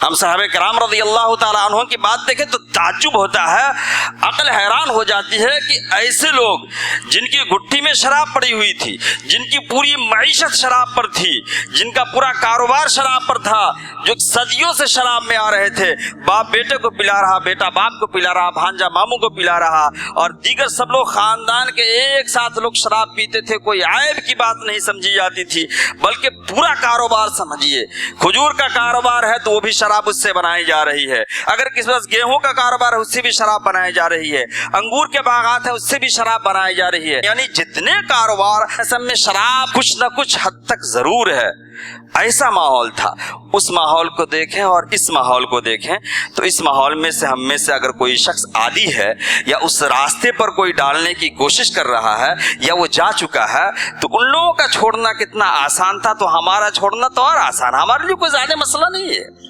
हम साहब कराम रज़ी अल्लाह ताला अन्हु की बात देखें तो ताज्जुब होता है, अकल हैरान हो जाती है कि ऐसे लोग जिनकी गुट्ठी में शराब पड़ी हुई थी, जिनकी पूरी मईशत शराब पर थी, जिनका पूरा कारोबार शराब पर था, जो सदियों से शराब में आ रहे थे, बाप बेटे को पिला रहा, बेटा बाप को पिला रहा, भांजा मामू को पिला रहा, और दीगर सब लोग खानदान के एक साथ लोग शराब पीते थे। कोई आयब की बात नहीं समझी जाती थी, बल्कि पूरा कारोबार समझिए, खजूर का कारोबार है तो वो भी शराब उससे बनाई जा रही है, अगर किसी पास गेहूं का कारोबार है उससे भी शराब बनाई जा रही है, अंगूर के बागात है उससे भी शराब बनाई जा रही है। यानी जितने कारोबार सब में शराब कुछ न कुछ हद तक जरूर है। ऐसा माहौल था। उस माहौल को देखें और इस माहौल को देखें तो इस माहौल में से हम में से अगर कोई शख्स आदी है या उस रास्ते पर कोई डालने की कोशिश कर रहा है या वो जा चुका है, तो उन लोगों का छोड़ना कितना आसान था, तो हमारा छोड़ना तो और आसान, हमारे लिए कोई ज्यादा मसला नहीं है।